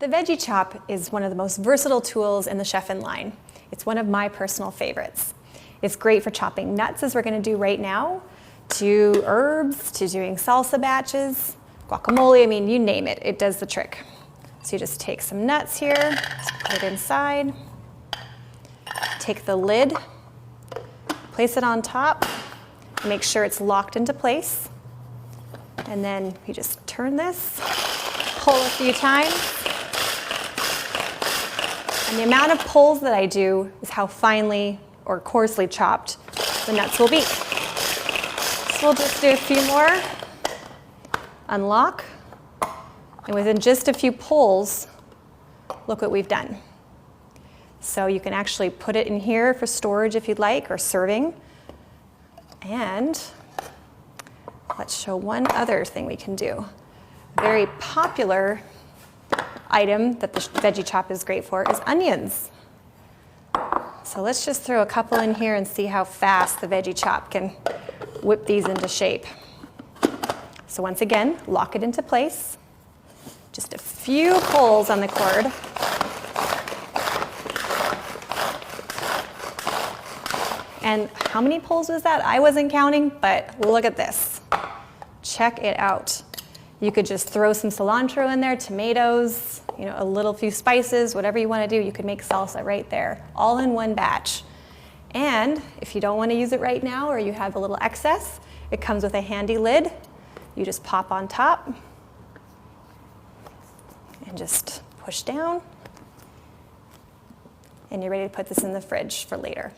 The VeggiChop is one of the most versatile tools in the chef-in line. It's one of my personal favorites. It's great for chopping nuts, as we're going to do right now, to herbs, to doing salsa batches, guacamole, I mean, you name it, it does the trick. So you just take some nuts here, just put it inside, take the lid, place it on top, make sure it's locked into place, and then you just turn this, pull a few times, and the amount of pulls that I do is how finely or coarsely chopped the nuts will be. So we'll just do a few more, unlock, and within just a few pulls, look what we've done. So you can actually put it in here for storage if you'd like, or serving. And let's show one other thing we can do. A very popular item that the VeggiChop is great for is onions. So let's just throw a couple in here and see how fast the VeggiChop can whip these into shape. So once again, lock it into place. Just a few pulls on the cord. And how many pulls was that? I wasn't counting, but look at this. Check it out. You could just throw some cilantro in there, tomatoes, you know, a little few spices, whatever you want to do. You could make salsa right there, all in one batch. And if you don't want to use it right now, or you have a little excess, it comes with a handy lid. You just pop on top and just push down, and you're ready to put this in the fridge for later.